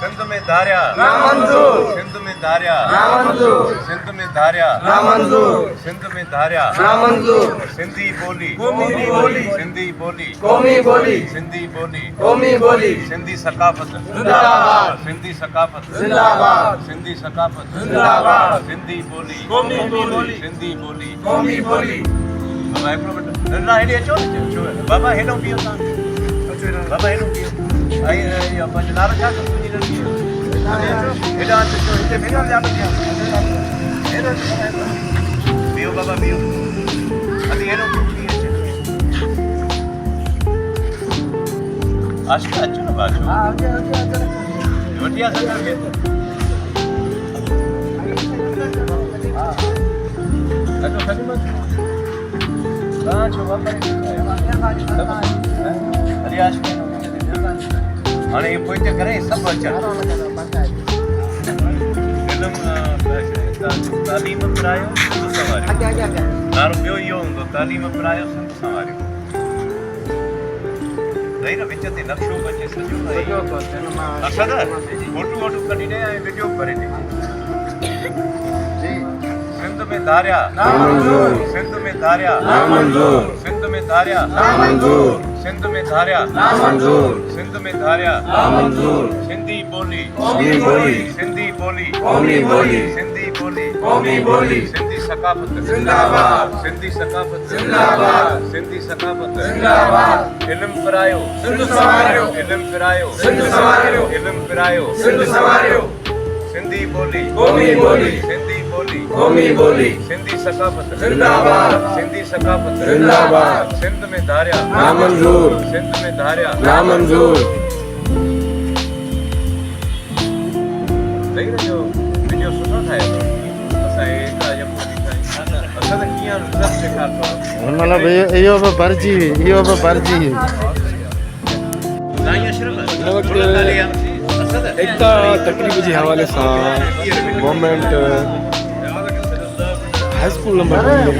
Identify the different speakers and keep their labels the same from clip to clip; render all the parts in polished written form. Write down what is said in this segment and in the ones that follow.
Speaker 1: सिंध में धारिया
Speaker 2: नामंजूर,
Speaker 1: सिंध में धारिया
Speaker 2: नामंजूर,
Speaker 1: सिंध में धारिया
Speaker 2: नामंजूर,
Speaker 1: सिंध में धारिया
Speaker 2: नामंजूर।
Speaker 1: सिंधी बोली
Speaker 2: कौमी बोली,
Speaker 1: सिंधी बोली
Speaker 2: कौमी बोली,
Speaker 1: सिंधी बोली
Speaker 2: कौमी बोली,
Speaker 1: सिंधी सकाफत
Speaker 2: जिंदाबाद,
Speaker 1: सिंधी सकाफत
Speaker 2: जिंदाबाद,
Speaker 1: सिंधी सकाफत
Speaker 2: जिंदाबाद,
Speaker 1: सिंधी बोली
Speaker 2: कौमी बोली,
Speaker 1: सिंधी बोली
Speaker 2: कौमी बोली।
Speaker 1: बाबा हिकिड़ो मिंट ना हेॾे अचो न बाबा हेॾो बीहो तव्हां बाबा हेॾो बीहो इहो पंहिंजो नालो छा अथव तुंहिंजी लड़की जो? हेॾा अचो हिते बीहो हेॾो बीहो बाबा बीहो अभी हेॾो बीहो आशिक़ अचो न बाजू वठी असां खे अचो खड़ी मत कहाँ छो बाबा अरे आशिक़ हाणे इहो पोइ त करे सभु अचनि फिल्म तालीम पिरायो सिंध संवारियो नालो ॿियो इहो हूंदो तालीम पिरायो सिंध संवारियो रही न विच ते नक्शो बचे सॼो असां त फोटू वोटू कढी ॾे ऐं वीडियो करे ॾे सिंध में धारिया
Speaker 2: नामंजूर,
Speaker 1: सिंध में धारिया
Speaker 2: नामंजूर,
Speaker 1: सिंध में धारिया
Speaker 2: नामंजूर,
Speaker 1: सिंध में धारिया
Speaker 2: नामंजूर,
Speaker 1: सिंध में धारिया
Speaker 2: नामंजूर।
Speaker 1: सिंधी बोली
Speaker 2: कौमी बोली,
Speaker 1: सिंधी बोली
Speaker 2: कौमी बोली,
Speaker 1: सिंधी बोली
Speaker 2: कौमी बोली।
Speaker 1: सिंधी सकाफत
Speaker 2: जिंदाबाद,
Speaker 1: सिंधी सकाफत
Speaker 2: जिंदाबाद,
Speaker 1: सिंधी सकाफत
Speaker 2: जिंदाबाद।
Speaker 1: इल्म पिरायो
Speaker 2: सिंध संवारियो,
Speaker 1: इल्म पिरायो
Speaker 2: सिंध संवारियो,
Speaker 1: इल्म पिरायो
Speaker 2: सिंध संवारियो।
Speaker 1: सिंधी बोली
Speaker 2: कौमी बोली,
Speaker 1: सिंधी बोली
Speaker 2: कौमी बोली,
Speaker 1: सिंधी सकाफत
Speaker 2: जिंदाबाद,
Speaker 1: सिंधी सकाफत
Speaker 2: जिंदाबाद।
Speaker 1: सिंध में धारिया
Speaker 2: नामंजूर,
Speaker 1: सिंध में धारिया
Speaker 2: नामंजूर।
Speaker 1: सही रहियो वीडियो सुठो ठाहे थो असां एतिरा जम असां त कीअं रिज़ल्ट ॾेखारियो
Speaker 3: मतलब इहो बि भरिजी इहो बि भरिजी
Speaker 1: साईं अशरफ
Speaker 4: एकता तकरीब जे हवाले सां गवर्नमेंट हाई स्कूल नंबर 2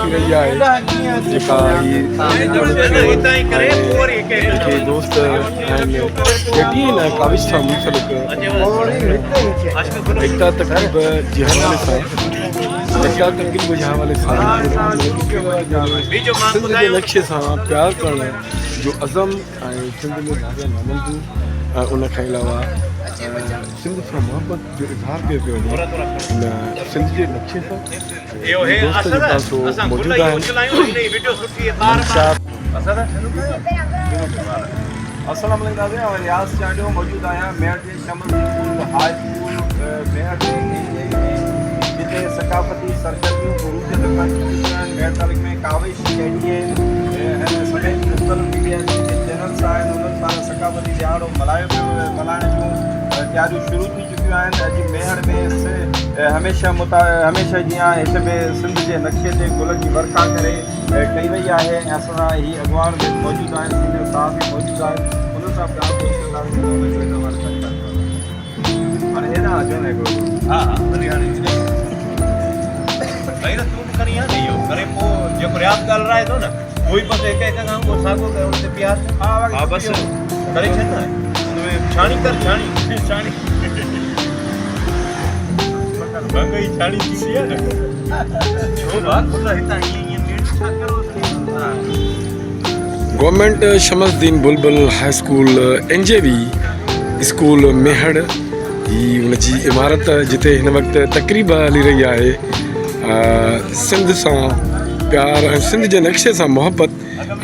Speaker 4: में रही आहे जेका
Speaker 1: हितां ई करे पोइ वरी
Speaker 4: के दोस्त आहिनि यकीन आहे काविश सां मुंसलिक एकता तकरीब जे हवाले सां एकता तकरीब जे हवाले सां सिंध जे नक्शे सां प्यार करण जो अज़म ऐं सिंध में धारिया नामंजूर ऐं उन खां अलावा सिंध सां मोहबत जो इज़हार कयो पियो वञे हिन सिंध जे नक्शे सां
Speaker 1: इहो हे
Speaker 4: दोस्त
Speaker 1: असां
Speaker 4: जेका सो
Speaker 1: असां
Speaker 4: मौजूदु
Speaker 1: गुल
Speaker 4: आहिनि
Speaker 1: चलायूं हिन जी वीडियो सुठी आहे बार बार असां
Speaker 5: अस्सलाम वालेकुम नाज़रीन और रियाज़ चांडियो मौजूद आया मेयर जे शमल स्कूल हाई स्कूल मेयर जे जिते सकाफती सरगर्मियों गुरूज दरमियान मेयर तारीख़ में काविश कहिड़ी है समेत मुस्तल मीडिया जे चैनल्स आहिनि उन्हनि पारां सकाफती दिहाड़ो मल्हाइण जूं तयारियूं शुरू थी चुकियूं आहिनि अॼु मेहर में हमेशह जीअं हिते में सिंध जे नक्शे ते गुलनि जी वर्खा करे कई वई आहे ऐं असां ही अॻवान में मौजूदु आहिनि सीनियर साहब बि मौजूदु आहिनि उन सां बि हाणे हे न अचो न हिकिड़ो
Speaker 1: हा हा भली हाणे भई तूं बि करी आहे न इहो करे पोइ जेको रियाज़ ॻाल्हाए थो न उहो ई बसि हिकु हिकु खां उहो साॻियो कयो हुन ते प्यार हा बसि करे छॾ न हुनमें छाणी कर छाणी भंग ई छाणी थींदी आहे न छो बात खुला हितां ईअं मीठ छा करो
Speaker 4: गवर्नमेंट शमसदीन बुलबुल high school NJV school Mehar ही उनजी इमारत जिते हिन वक़्तु तकरीब हली रही आहे सिंध सां प्यार ऐं सिंध जे नक्शे सां मोहबत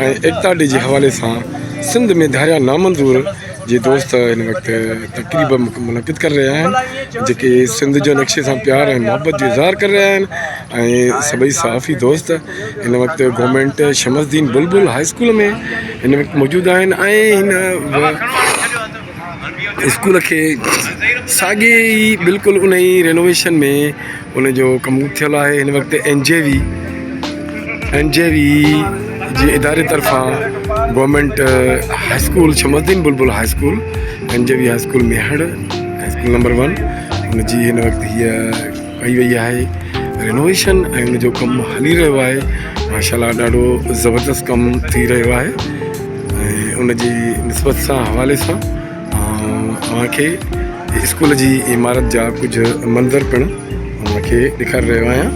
Speaker 4: ऐं एकता डे जे हवाले सां सिंध में धारिया नामंजूर जे दोस्त हिन वक़्तु तकरीब मुनक़िद करे रहिया आहिनि जेके सिंध जो नक्शे सां प्यार ऐं मोहबत जो इज़हार करे रहिया आहिनि ऐं सभई सहाफ़ी दोस्त हिन वक़्तु गवर्नमेंट शमसदीन बुलबुल हाई स्कूल में हिन वक़्तु मौजूदु आहिनि ऐं हिन स्कूल खे साॻे ई बिल्कुलु उन ई रेनोवेशन में उनजो कमु थियल आहे हिन वक़्तु NJV जे इदारे तरफ़ां गवर्नमेंट हाई स्कूल शमसदीन बुलबुल high school NJV high school Mehar high school number 1 उनजी हिन वक़्तु हीअ कई वई आहे रेनोवेशन ऐं उनजो कमु हली रहियो आहे माशाल्लाह ॾाढो ज़बरदस्त कमु थी रहियो आहे ऐं उनजी निस्बत सां हवाले सां तव्हांखे स्कूल जी इमारत जा कुझु मंज़र पिणु तव्हांखे ॾेखारे रहियो आहियां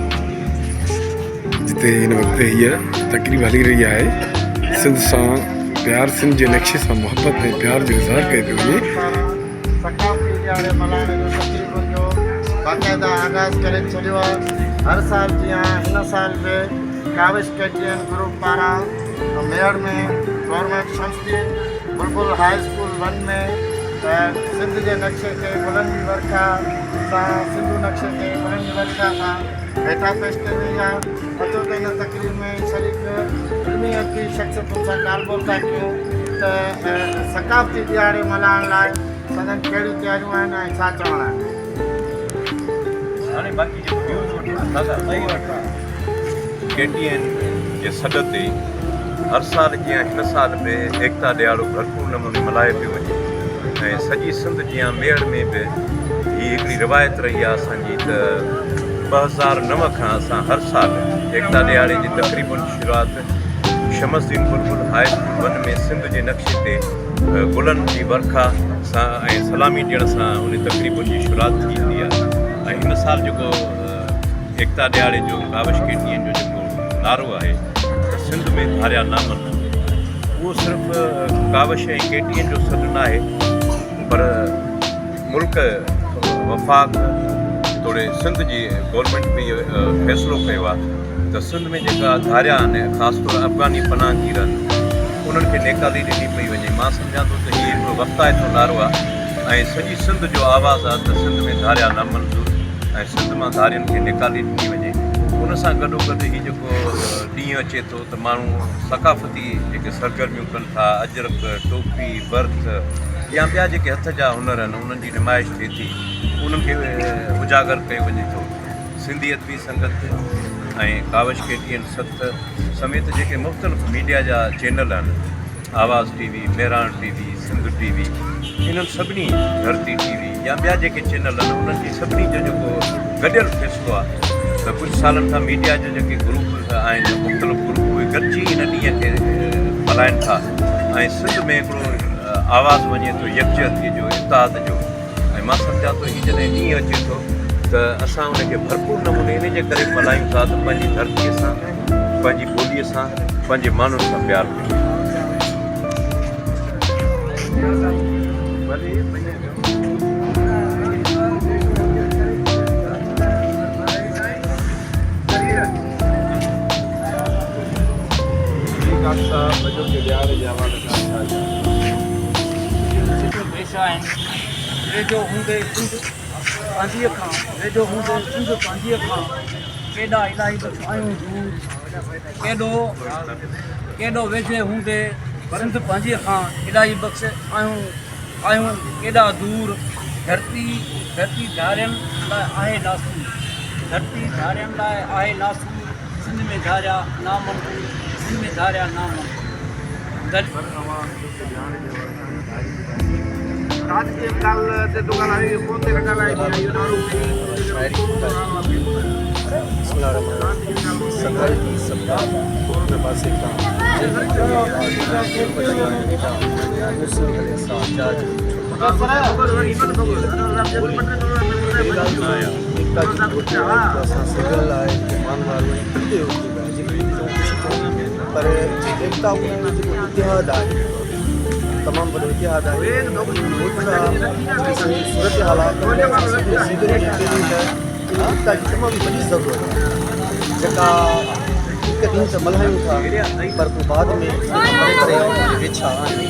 Speaker 4: जिते हिन वक़्तु हीअ तक़रीब हली रही आहे सिंध सां प्यार, सिंध जे नक्शे सां मुहबत ऐं प्यार जो इज़हार कयो पियो वञे।
Speaker 3: सकाफ़ती ॾियारे मल्हाइण जो तक़रीबुनि जो बाक़ाइदा आगाज़ करे छॾियो आहे। हर साल जीअं हिन साल बि काविश कैटियन ग्रुप पारां मेयर में गवर्नमेंट संस्थी बुलबुल हाई स्कूल 1 में सिंध जे नक्शे ते बुलंदी वर्खा सां सिंधू नक्शे ते बुलंदी वर्खा सां वेठा पेश कई वई आहे। अचो त हिन तक़रीब में शरीक इल्मी अदबी शख़्सियतुनि सां ॻाल्हि ॿोल था कयूं त सकाफ़ती ॾियारे मल्हाइण लाइ सदन कहिड़ियूं तयारियूं आहिनि ऐं छा चवणु आहे।
Speaker 1: हाणे बाक़ी जेको व्यूज़ वठूं दादा सही वठा KTN जे सॾ ते हर साल जीअं हिन साल बि एकता ॾियारो भरपूर नमूने मल्हायो पियो वञे ऐं सॼी सिंध जीअं मेड़ में बि हीअ हिकिड़ी रिवायत रही आहे असांजी त 2009 खां असां हर साल एकता ॾियारे जी तक़रीबुनि शुरूआत शमसदीन बुलबुल हाई स्कूल 1 में सिंध जे नक्शे ते गुलनि जी वर्खा सां ऐं सलामी ॾियण सां उन तक़रीबुनि जी शुरूआत थींदी आहे। ऐं हिन साल जेको एकता ॾियारे जो काविश KTN जो जेको नारो आहे त सिंध में धारिया नामन, उहो सिर्फ़ु काविश ऐं KTN जो सॾु न आहे पर मुल्क वफ़ाक़ तोड़े सिंध जी गवर्नमेंट बि इहो फ़ैसिलो कयो आहे त सिंध में जेका धारिया आहिनि ख़ासि तौरु अफ़गानी पनाहगीर आहिनि उन्हनि खे नेकाली ॾिनी पई वञे। मां सम्झां थो त हीउ हिकिड़ो वक़्ताइतो नारो आहे ऐं सॼी सिंध जो आवाज़ु आहे त सिंध में धारिया न मंज़ूर ऐं सिंध मां धारियुनि खे निकाली ॾिनी वञे। उन सां गॾोगॾु हीउ जेको ॾींहुं अचे थो त माण्हू सकाफ़ती जेके सरगर्मियूं कनि था, अजरक, टोपी, बर्थ या ॿिया जेके हथ जा हुनर आहिनि उन्हनि जी नुमाइश थिए थी, उन्हनि खे उजागर कयो वञे थो। सिंधी अदबी संगत ऐं काविश KTN 7 समेत जेके मुख़्तलिफ़ मीडिया जा चैनल आहिनि, आवाज़ TV, Mehran TV, Sindh TV, इन्हनि सभिनी धरती TV या ॿिया जेके चैनल आहिनि उन्हनि जी सभिनी जो जेको गॾियल फ़ैसिलो आहे त कुझु सालनि खां मीडिया जा जेके ग्रुप आहिनि मुख़्तलिफ़ ग्रुप उहे गॾिजी हिन ॾींहं खे मल्हाइनि था ऐं सिंध में हिकिड़ो आवाज़ु वञे थो यकजहतीअ जो, इत्तेहाद जो। ऐं मां सम्झां थो हीउ जॾहिं ॾींहुं अचे थो त असां उनखे भरपूर नमूने इन जे करे मल्हायूं था त पंहिंजी धरतीअ सां, पंहिंजी ॿोलीअ सां, पंहिंजे माण्हुनि सां प्यारु कयूं।
Speaker 6: पेशा आहिनि वेझो हूंदे सिंध पंहिंजीअ खां वेझो हूंदे सिंध पंहिंजीअ खां केॾा इलाही बि आहियूं दूर, केॾो वेझे हूंदे सिंध पंहिंजीअ खां इलाही बख़्श आहियूं केॾा दूर। धरती धारियनि लाइ आहे नासूर, धरती धारियनि लाइ आहे नासूर, सिंध में धारिया नामन, सिंध में धारिया नामन।
Speaker 3: आज के कल ते दुकान आई पोते लगा लाई ये नारू
Speaker 2: सगाई की सप्ताह के पास एक काम पर एकता इतिहाद आहे, तमामु वॾो इतिहाद आहे। सूरत हालात एकता जी तमामु वॾी ज़रूरत आहे जेका हिकु ॾींहुं त मल्हायूं था पर पोइ बाद में करे करे वेछा आहिनि।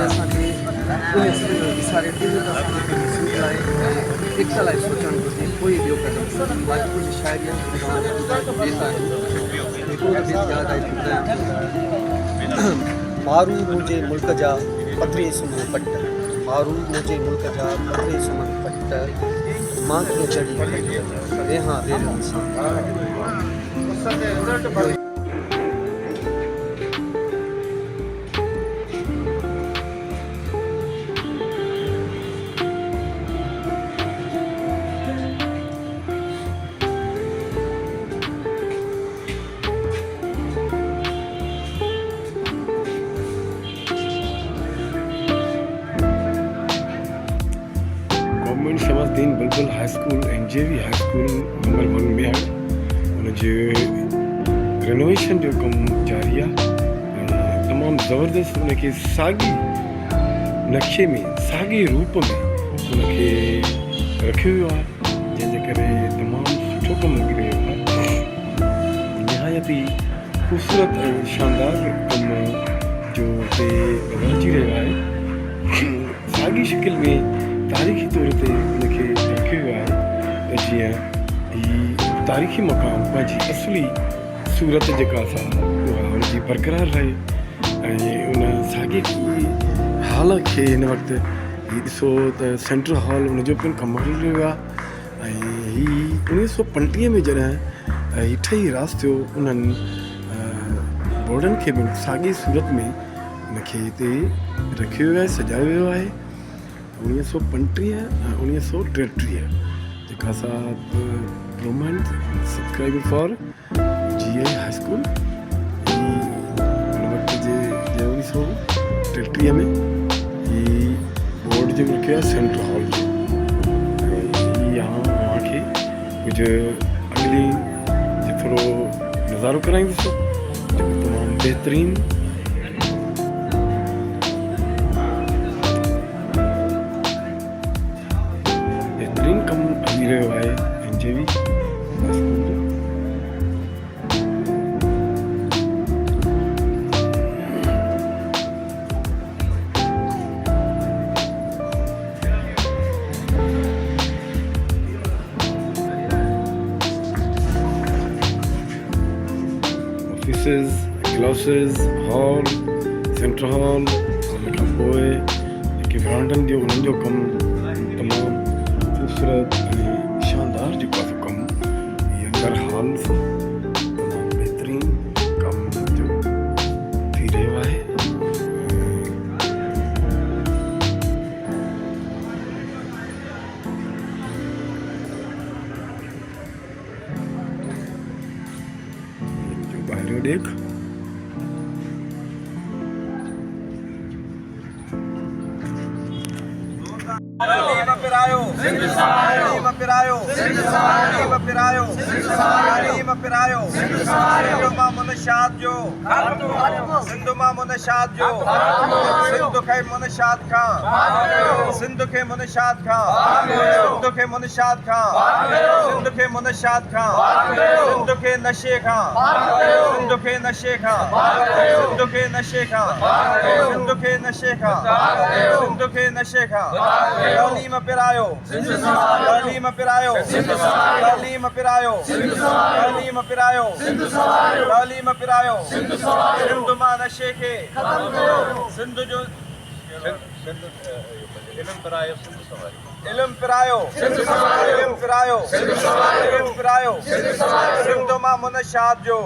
Speaker 2: असांखे एकता लाइ सोचणु घुरिजे, कोई ॿियो कदम बाक़ी कुझु शाइरी मारू मुंहिंजे मुल्क जा पधरे सुम्हनि पट, मारू मुंहिंजे मुल्क जा पधरे सुम्हनि पट, मां कीअं चढ़ी वेहां वेरनि सां।
Speaker 4: दीन बुलबुल high school NJV high school number 1 मेहर उनजे रेनोवेशन जो कमु जारी आहे तमामु ज़बरदस्त उनखे साॻी नक्शे में साॻे रूप में उनखे रखियो वियो आहे जंहिंजे करे तमामु सुठो कमु लॻी रहियो आहे निहायती ख़ूबसूरत ऐं शानदार कमु जो हिते अची रहियो आहे साॻी शिकिल में तारीख़ी तौर ते उनखे रखियो वियो आहे त जीअं ही तारीख़ी मक़ाम पंहिंजी असली सूरत जेका असां उहा हुनजी बरक़रार रहे ऐं उन साॻे हाल खे हिन वक़्तु हीउ ॾिसो त सेंट्रल हॉल उनजो पिणु कमु हली रहियो आहे ऐं हीउ 1935 में जॾहिं हीउ ठही रास थियो उन्हनि बोर्डनि खे पिणु साॻी सूरत में उनखे हिते रखियो वियो आहे सजायो वियो आहे 1935 ऐं 1933 जेका असां प्रोमाइंड subscriber for GI high school हुन वक़्त जे 1933 में ही बोर्ड जो रखियो आहे सेंट्रल हॉल जो ऐं यहाँ वहाँ कुछ अगली जो थोरो नज़ारो कराईंदुसि जेको तमामु बहितरीनु कमु हली रहियो आहे NJV offices classes hall central hall हुन खां पोइ जेके ब्रांडनि जो उन्हनि जो कमु तमामु खूबसूरत ऐं शानदार जेको आहे कमु इहे हर हाल सां तमामु बहितरीनु कमु जो थी रहियो आहे जो ॿाहिरियों ॾेख
Speaker 5: तालीम पिरायो तालीम पिरायो तालीम पिरायो तालीम पिरायो सिंधु मां मुनशाद जो सिंधु मां मुनशाद जो सिंधु खे मुनशाद खां सिंधु खे मुनशाद खां सिंधु खे मुनशाद खां सिंधु खे मुनशाद खां सिंधु खे नशे खां सिंधु खे नशे खां सिंधु खे नशे खां सिंधु खे नशे खां सिंधु खे नशे खां तालीम पिरायो तालीम पिरायो तालीम पिरायो तालीम पिरायो तालीम पिरायो सिंधु मां नशे खे सिंधु जो इल्म पिरायो इल्म पिरायो इल्म पिरायो इल्म पिरायो सिंधु मां मुनशाद जो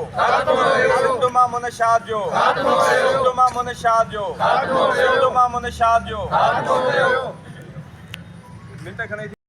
Speaker 5: सिंधु मां मुनशाद जो सिंधु मां मुनशाद जो सिंधु मां मुनशाद जो मिलता खने